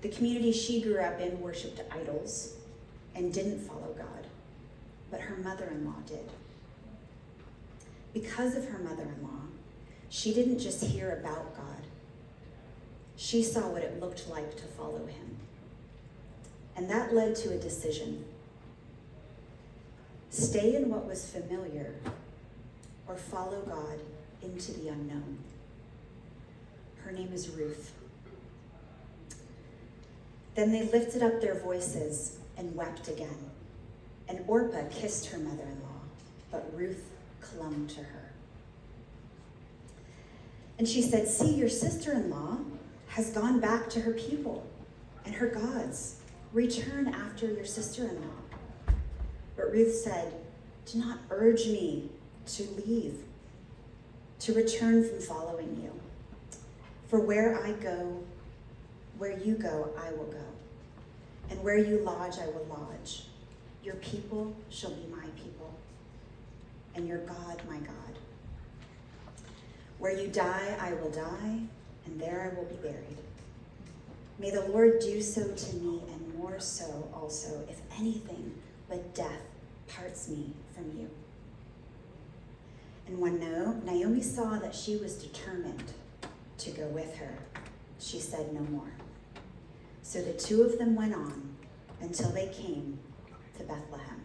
The community she grew up in worshiped idols and didn't follow God, but her mother-in-law did. Because of her mother-in-law, she didn't just hear about God. She saw what it looked like to follow him. And that led to a decision. Stay in what was familiar or follow God into the unknown. Her name is Ruth. Then they lifted up their voices and wept again. And Orpah kissed her mother-in-law, but Ruth clung to her. And she said, "See, your sister-in-law has gone back to her people and her gods. Return after your sister-in-law." But Ruth said, "Do not urge me to leave, to return from following you. For where you go, I will go. And where you lodge, I will lodge. Your people shall be my people, and your God, my God. Where you die, I will die, and there I will be buried. May the Lord do so to me, and more so also, if anything but death parts me from you." And when Naomi saw that she was determined to go with her, she said no more. So the two of them went on until they came to Bethlehem.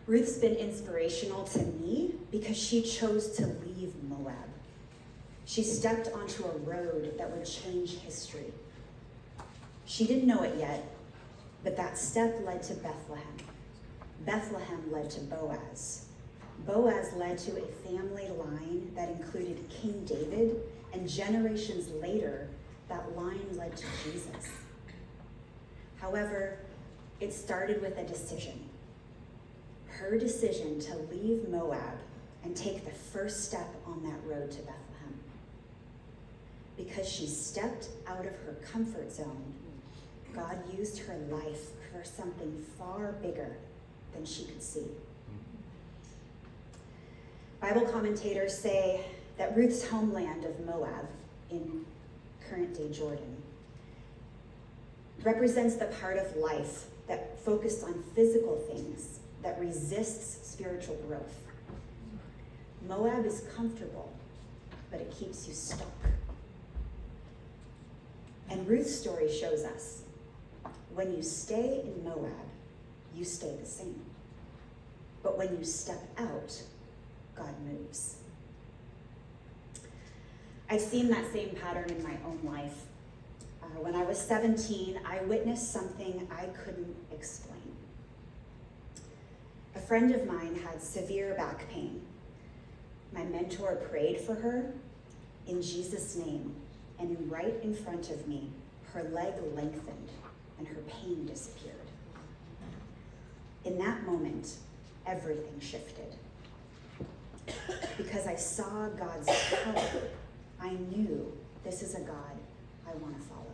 Ruth's been inspirational to me because she chose to leave Moab. She stepped onto a road that would change history. She didn't know it yet, but that step led to Bethlehem. Bethlehem led to Boaz. Boaz led to a family line that included King David, and generations later, that line led to Jesus. However, it started with a decision. Her decision to leave Moab and take the first step on that road to Bethlehem. Because she stepped out of her comfort zone, God used her life for something far bigger than she could see. Bible commentators say that Ruth's homeland of Moab, in current-day Jordan, represents the part of life that focused on physical things, that resists spiritual growth. Moab is comfortable, but it keeps you stuck. And Ruth's story shows us, when you stay in Moab, you stay the same. But when you step out, God moves. I've seen that same pattern in my own life. When I was 17, I witnessed something I couldn't explain. A friend of mine had severe back pain. My mentor prayed for her in Jesus' name, and right in front of me, her leg lengthened and her pain disappeared. In that moment, everything shifted. Because I saw God's power, I knew this is a God I want to follow.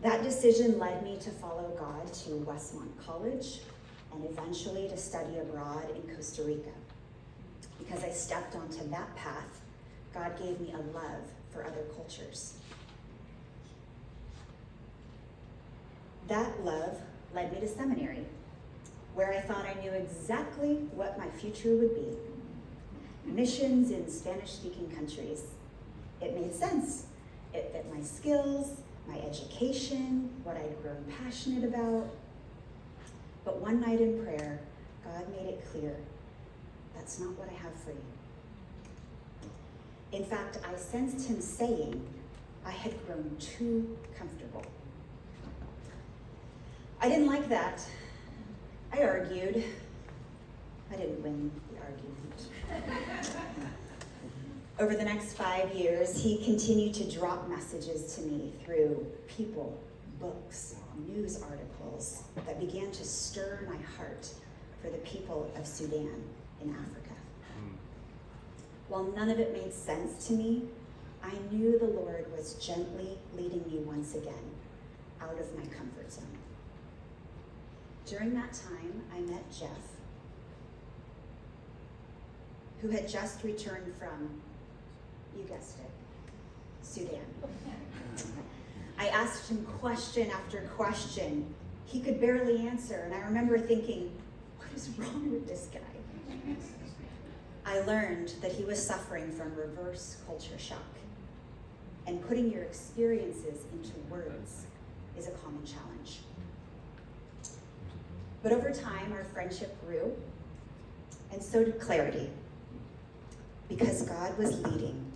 That decision led me to follow God to Westmont College and eventually to study abroad in Costa Rica. Because I stepped onto that path, God gave me a love for other cultures. That love led me to seminary, where I thought I knew exactly what my future would be. Missions in Spanish-speaking countries. It made sense. It fit my skills, my education, what I'd grown passionate about. But one night in prayer, God made it clear, that's not what I have for you. In fact, I sensed him saying I had grown too comfortable. I didn't like that. I argued. I didn't win the argument. Over the next 5 years, he continued to drop messages to me through people, books, news articles that began to stir my heart for the people of Sudan in Africa. While none of it made sense to me, I knew the Lord was gently leading me once again out of my comfort zone. During that time, I met Jeff, who had just returned from, you guessed it, Sudan. I asked him question after question. He could barely answer, and I remember thinking, what is wrong with this guy? I learned that he was suffering from reverse culture shock, and putting your experiences into words is a common challenge. But over time, our friendship grew, and so did clarity. Because God was leading,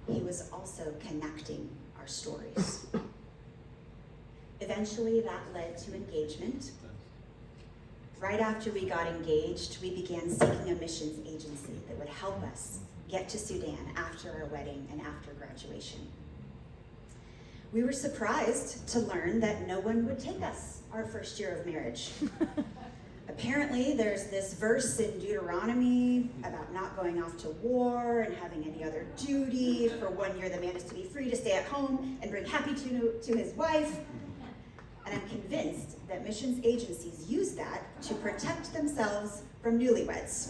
he was also connecting our stories. Eventually, that led to engagement. Right after we got engaged, we began seeking a missions agency that would help us get to Sudan after our wedding and after graduation. We were surprised to learn that no one would take us our first year of marriage. Apparently, there's this verse in Deuteronomy about not going off to war and having any other duty. For 1 year, the man is to be free to stay at home and bring happy to his wife. And I'm convinced that missions agencies use that to protect themselves from newlyweds.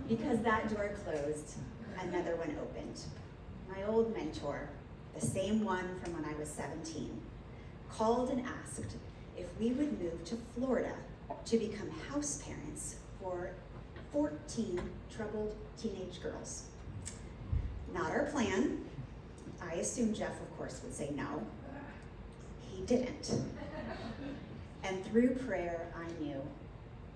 Because that door closed, another one opened. My old mentor, the same one from when I was 17, called and asked if we would move to Florida to become house parents for 14 troubled teenage girls. Not our plan. I assumed Jeff, of course, would say no. He didn't. And through prayer, I knew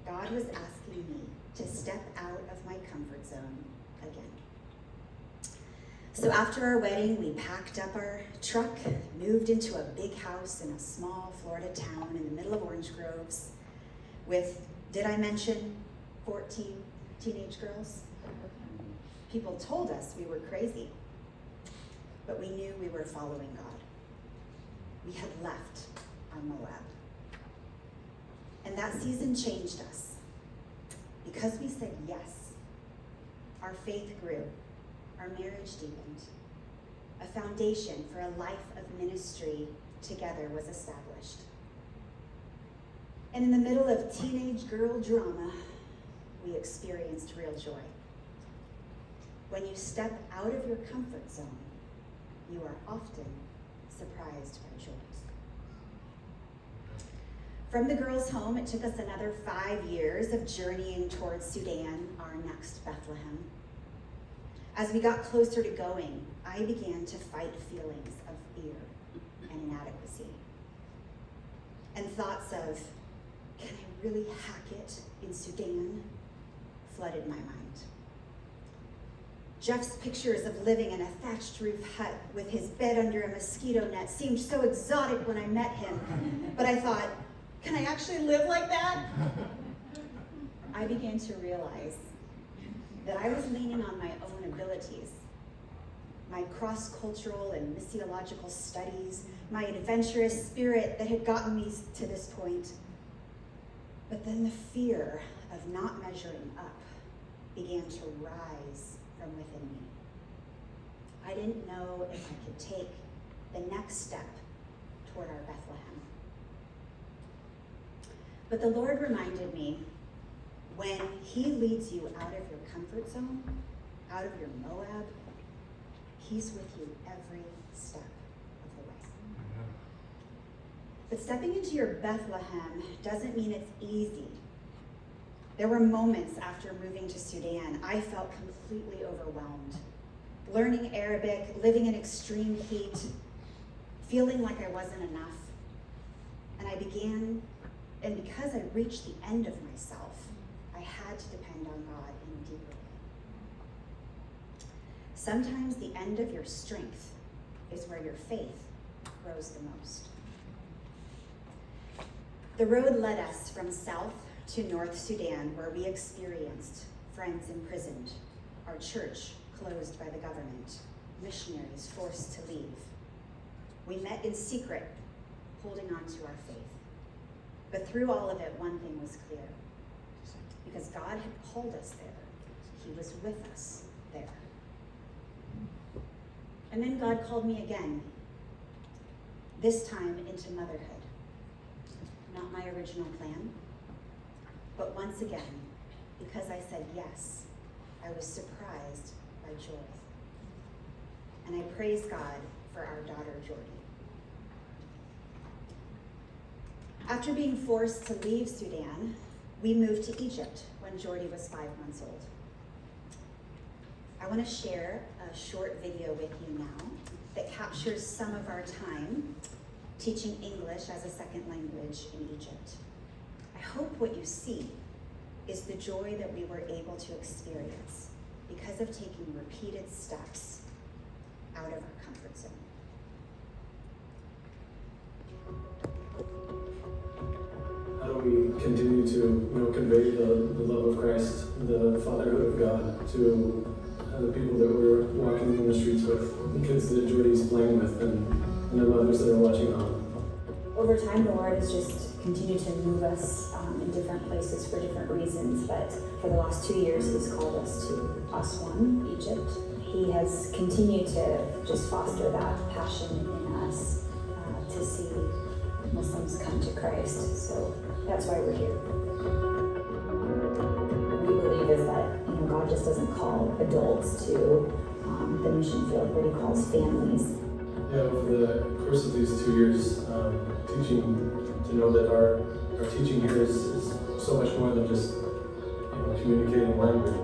God was asking me to step out of my comfort zone again. So after our wedding, we packed up our truck, moved into a big house in a small Florida town in the middle of orange groves with, did I mention 14 teenage girls? People told us we were crazy, but we knew we were following God. We had left our Moab. And that season changed us. Because we said yes, our faith grew, our marriage deepened. A foundation for a life of ministry together was established. And in the middle of teenage girl drama, we experienced real joy. When you step out of your comfort zone, you are often surprised by joy. From the girls' home, it took us another 5 years of journeying towards Sudan, our next Bethlehem. As we got closer to going, I began to fight feelings of fear and inadequacy. And thoughts of, can I really hack it in Sudan, flooded my mind. Jeff's pictures of living in a thatched roof hut with his bed under a mosquito net seemed so exotic when I met him, but I thought, can I actually live like that? I began to realize that I was leaning on my own abilities, my cross-cultural and missiological studies, my adventurous spirit that had gotten me to this point. But then the fear of not measuring up began to rise from within me. I didn't know if I could take the next step toward our Bethlehem. But the Lord reminded me, when he leads you out of your comfort zone, out of your Moab, he's with you every step of the way. But stepping into your Bethlehem doesn't mean it's easy. There were moments after moving to Sudan, I felt completely overwhelmed. Learning Arabic, living in extreme heat, feeling like I wasn't enough. And because I reached the end of myself, I had to depend on God in a deeper way. Sometimes the end of your strength is where your faith grows the most. The road led us from south to North Sudan, where we experienced friends imprisoned, our church closed by the government, missionaries forced to leave. We met in secret, holding on to our faith. But through all of it, one thing was clear. Because God had called us there, he was with us there. And then God called me again, this time into motherhood. Not my original plan, but once again, because I said yes, I was surprised by joy. and I praise God for our daughter, Jordy. After being forced to leave Sudan, we moved to Egypt when Jordy was 5 months old. I want to share a short video with you now that captures some of our time teaching English as a second language in Egypt. I hope what you see is the joy that we were able to experience because of taking repeated steps out of our comfort zone. How do we continue to convey the love of Christ, the fatherhood of God to the people that we're walking in the streets with, the kids that Jordy's playing with, and their mothers that are watching on? Over time, the Lord has just continued to move us in different places for different reasons, but for the last 2 years, He's called us to Aswan, Egypt. He has continued to just foster that passion in us to see Muslims come to Christ. So that's why we're here. What we believe is that God just doesn't call adults to the mission field, but He calls families. Yeah, over the course of these 2 years, teaching to know that our teaching here is so much more than just communicating language.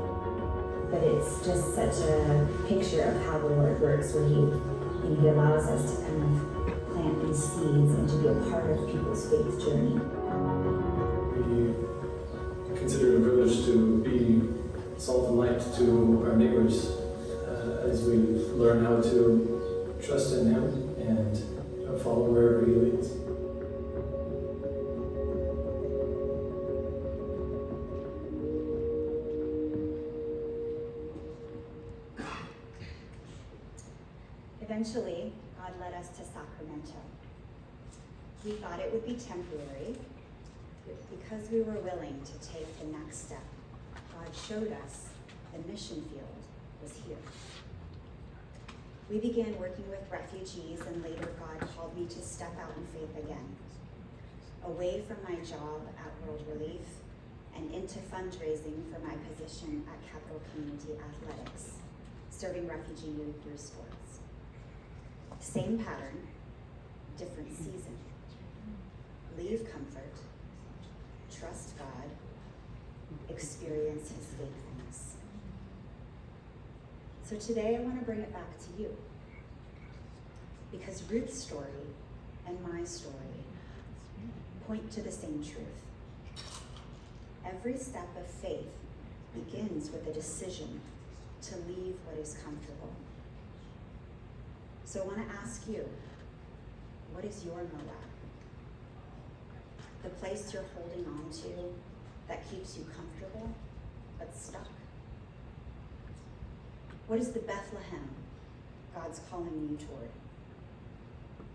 But it's just such a picture of how the Lord works, where He allows us to kind of plant these seeds and to be a part of people's faith journey. We consider it a privilege to be salt and light to our neighbors as we learn how to trust in Him and follow wherever He leads. Eventually, God led us to Sacramento. We thought it would be temporary. Because we were willing to take the next step, God showed us the mission field was here. We began working with refugees, and later God called me to step out in faith again, away from my job at World Relief and into fundraising for my position at Capital Community Athletics, serving refugee youth through sports. Same pattern, different season. Leave comfort, trust God, experience His faithfulness. So today I want to bring it back to you, because Ruth's story and my story point to the same truth. Every step of faith begins with a decision to leave what is comfortable. So I want to ask you, what is your Moab? The place you're holding on to that keeps you comfortable but stuck? What is the Bethlehem God's calling you toward?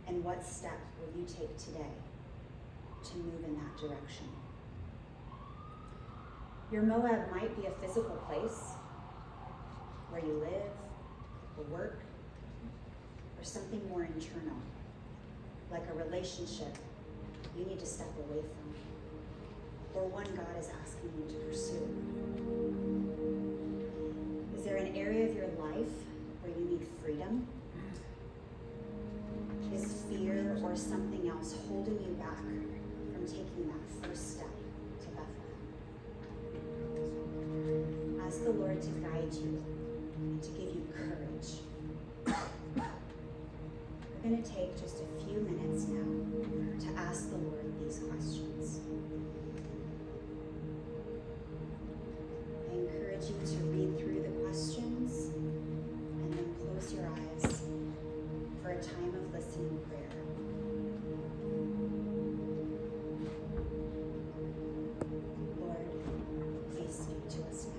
And what step will you take today to move in that direction? Your Moab might be a physical place where you live or work, or something more internal, like a relationship you need to step away from, or one God is asking you to pursue. Is there an area of your life where you need freedom? Is fear or something else holding you back from taking that first step to Bethlehem? Ask the Lord to guide you and to give you courage. We're going to take just a few minutes now to ask the Lord these questions. I encourage you to read through the questions and then close your eyes for a time of listening prayer. Lord, please speak to us now.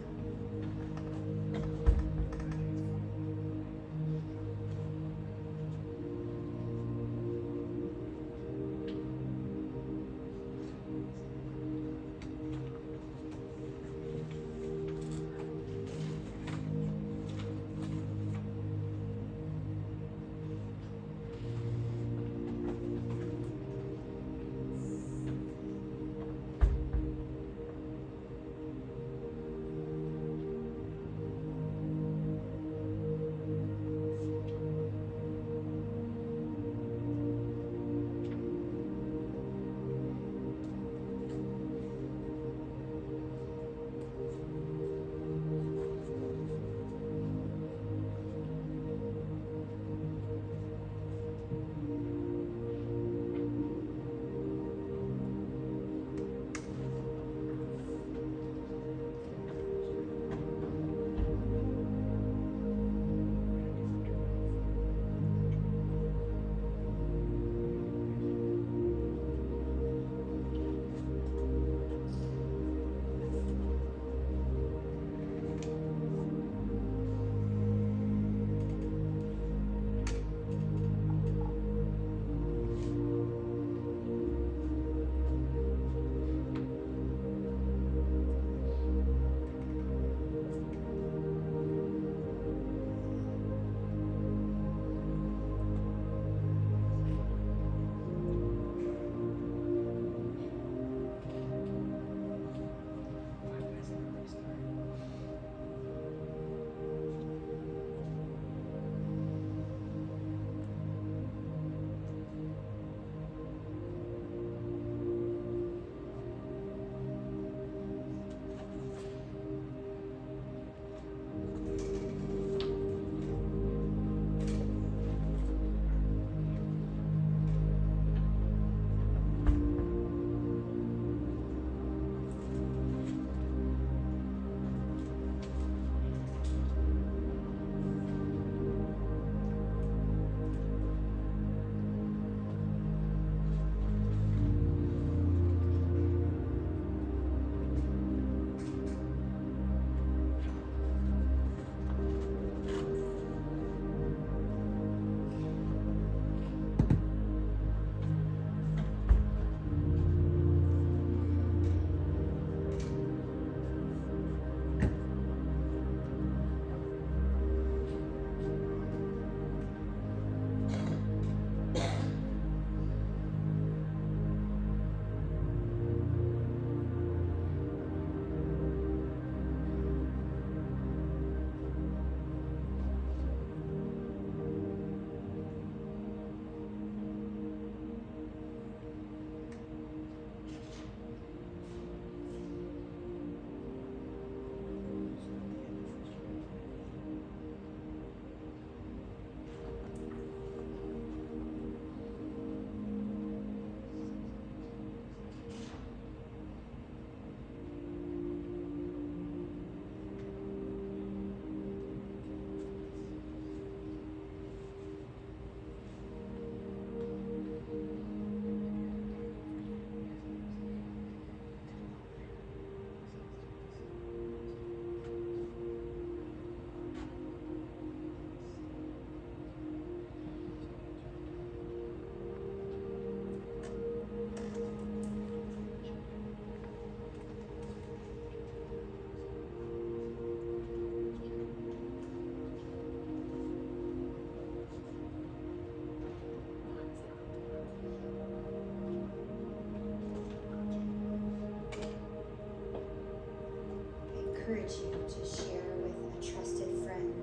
encourage you to share with a trusted friend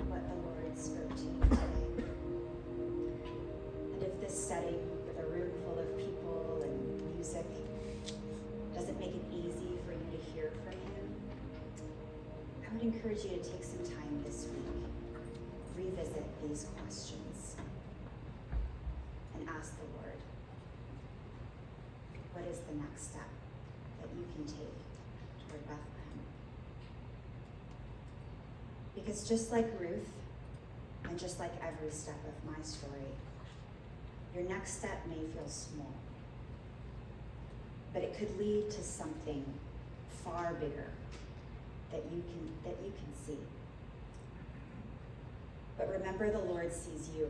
what the Lord spoke to you today. And if this setting with a room full of people and music doesn't make it easy for you to hear from him, I would encourage you to take some time this week, revisit these questions, and ask the Lord, what is the next step that you can take toward Bethlehem? Because just like Ruth, and just like every step of my story, your next step may feel small, but it could lead to something far bigger that you can see. But remember, the Lord sees you,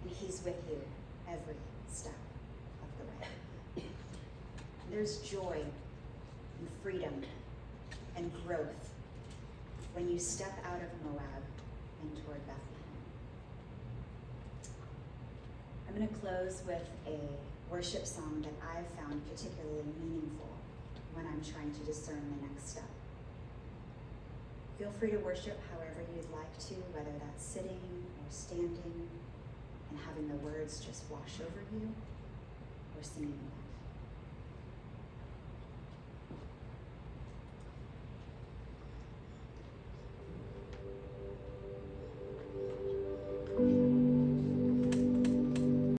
and he's with you every step of the way. There's joy and freedom and growth when you step out of Moab and toward Bethlehem. I'm going to close with a worship song that I've found particularly meaningful when I'm trying to discern the next step. Feel free to worship however you'd like to, whether that's sitting or standing and having the words just wash over you, or singing them.